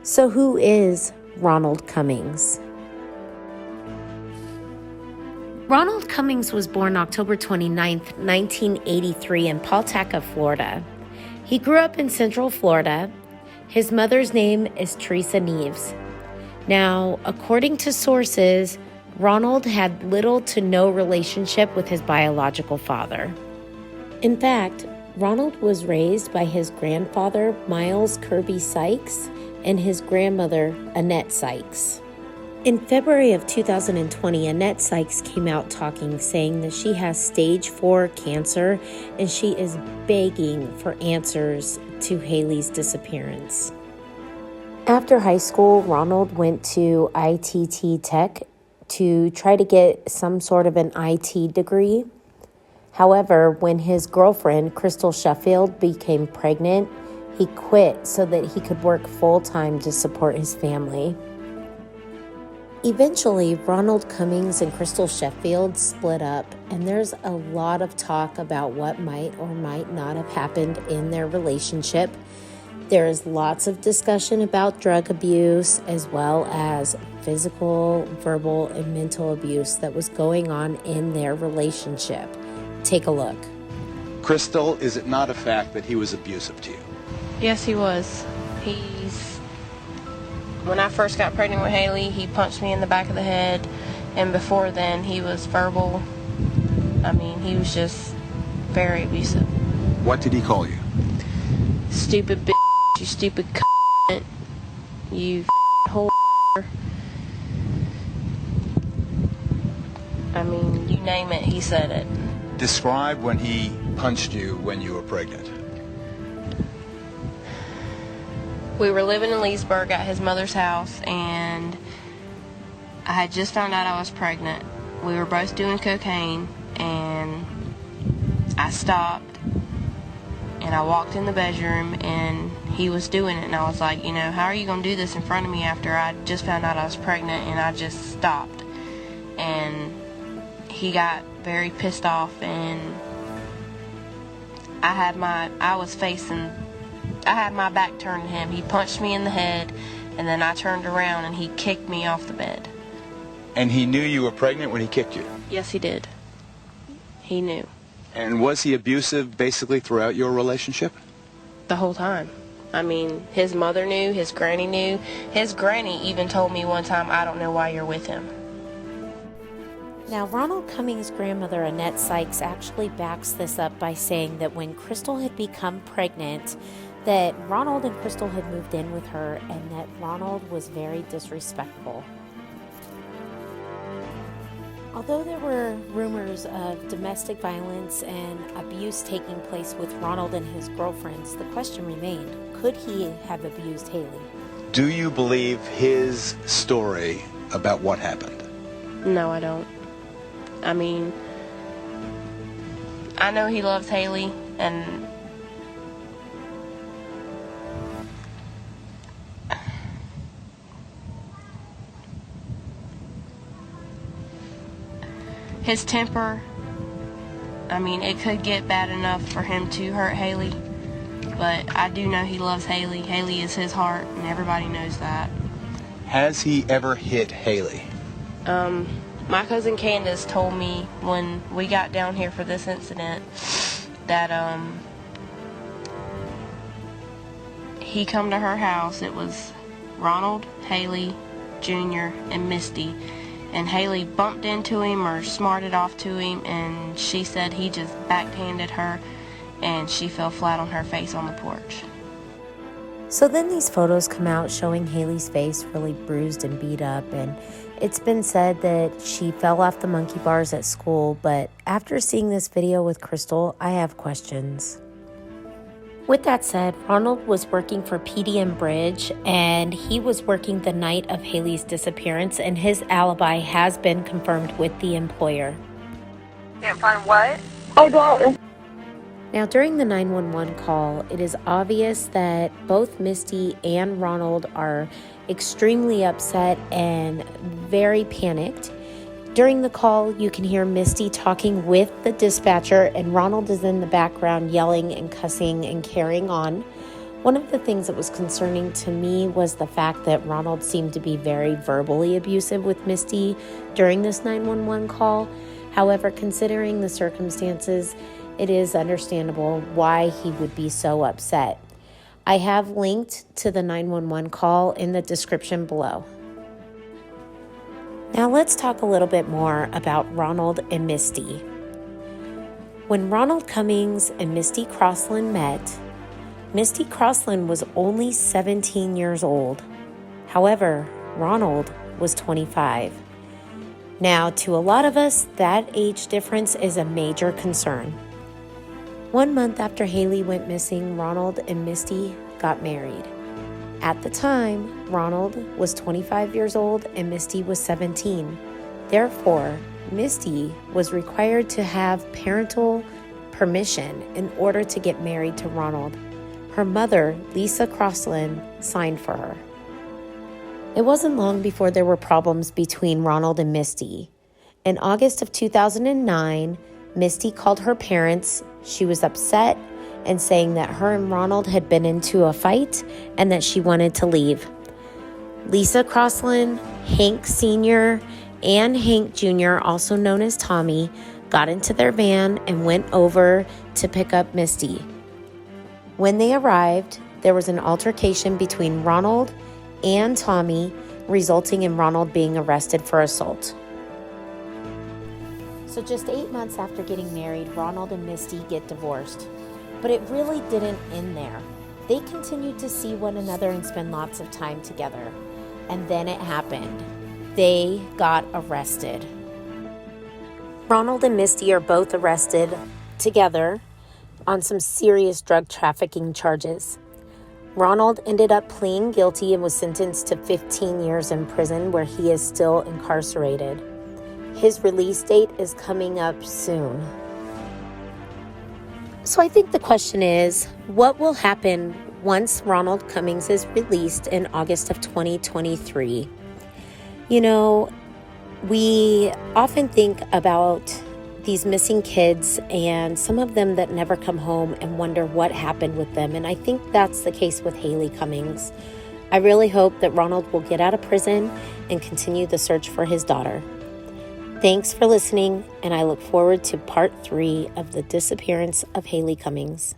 So who is Ronald Cummings? Ronald Cummings was born October 29, 1983 in Pawtucket, Florida. He grew up in Central Florida. His mother's name is Teresa Neves. Now, according to sources, Ronald had little to no relationship with his biological father. In fact, Ronald was raised by his grandfather, Miles Kirby Sykes, and his grandmother, Annette Sykes. In February of 2020, Annette Sykes came out talking, saying that she has stage 4 cancer and she is begging for answers to HaLeigh's disappearance. After high school, Ronald went to ITT Tech to try to get some sort of an IT degree. However, when his girlfriend, Crystal Sheffield, became pregnant, he quit so that he could work full-time to support his family. Eventually, Ronald Cummings and Crystal Sheffield split up, and there's a lot of talk about what might or might not have happened in their relationship. There is lots of discussion about drug abuse as well as physical, verbal, and mental abuse that was going on in their relationship. Take a look. Crystal, is it not a fact that he was abusive to you? Yes, he was. When I first got pregnant with HaLeigh, he punched me in the back of the head, and before then, he was verbal. He was just very abusive. What did he call you? Stupid bitch, you stupid cunt, you whore. You name it, he said it. Describe when he punched you when you were pregnant. We were living in Leesburg at his mother's house, and I had just found out I was pregnant. We were both doing cocaine, and I stopped, and I walked in the bedroom, and he was doing it, and I was like, how are you going to do this in front of me after I just found out I was pregnant, and I just stopped. And he got very pissed off, and I had my back turned to him. He punched me in the head, and then I turned around and he kicked me off the bed. And he knew you were pregnant when he kicked you? Yes, he did. He knew. And was he abusive basically throughout your relationship? The whole time. His mother knew, his granny knew. His granny even told me one time, I don't know why you're with him. Now, Ronald Cummings' grandmother, Annette Sykes, actually backs this up by saying that when Crystal had become pregnant, that Ronald and Crystal had moved in with her and that Ronald was very disrespectful. Although there were rumors of domestic violence and abuse taking place with Ronald and his girlfriends, the question remained, could he have abused HaLeigh? Do you believe his story about what happened? No, I don't. I know he loves HaLeigh, and his temper, it could get bad enough for him to hurt HaLeigh, but I do know he loves HaLeigh. HaLeigh is his heart, and everybody knows that. Has he ever hit HaLeigh? My cousin Candace told me when we got down here for this incident that he come to her house. It was Ronald, HaLeigh, Jr., and Misty. And HaLeigh bumped into him or smarted off to him, and she said he just backhanded her, and she fell flat on her face on the porch. So then these photos come out showing HaLeigh's face really bruised and beat up, and it's been said that she fell off the monkey bars at school, but after seeing this video with Crystal, I have questions. With that said, Ronald was working for PDM Bridge, and he was working the night of HaLeigh's disappearance, and his alibi has been confirmed with the employer. Can't find what? Oh, no. Now, during the 911 call, it is obvious that both Misty and Ronald are extremely upset and very panicked. During the call, you can hear Misty talking with the dispatcher, and Ronald is in the background yelling and cussing and carrying on. One of the things that was concerning to me was the fact that Ronald seemed to be very verbally abusive with Misty during this 911 call. However, considering the circumstances, it is understandable why he would be so upset. I have linked to the 911 call in the description below. Now let's talk a little bit more about Ronald and Misty. When Ronald Cummings and Misty Crossland met, Misty Crossland was only 17 years old. However, Ronald was 25. Now, to a lot of us, that age difference is a major concern. 1 month after HaLeigh went missing, Ronald and Misty got married. At the time, Ronald was 25 years old and Misty was 17. Therefore, Misty was required to have parental permission in order to get married to Ronald. Her mother, Lisa Crossland, signed for her. It wasn't long before there were problems between Ronald and Misty. In August of 2009, Misty called her parents. She was upset and saying that her and Ronald had been into a fight and that she wanted to leave. Lisa Crossland, Hank Sr., and Hank Jr., also known as Tommy, got into their van and went over to pick up Misty. When they arrived, there was an altercation between Ronald and Tommy, resulting in Ronald being arrested for assault. So just 8 months after getting married, Ronald and Misty get divorced. But it really didn't end there. They continued to see one another and spend lots of time together. And then it happened. They got arrested. Ronald and Misty are both arrested together on some serious drug trafficking charges. Ronald ended up pleading guilty and was sentenced to 15 years in prison, where he is still incarcerated. His release date is coming up soon. So I think the question is, what will happen once Ronald Cummings is released in August of 2023? You know, we often think about these missing kids and some of them that never come home and wonder what happened with them. And I think that's the case with HaLeigh Cummings. I really hope that Ronald will get out of prison and continue the search for his daughter. Thanks for listening, and I look forward to part 3 of the disappearance of HaLeigh Cummings.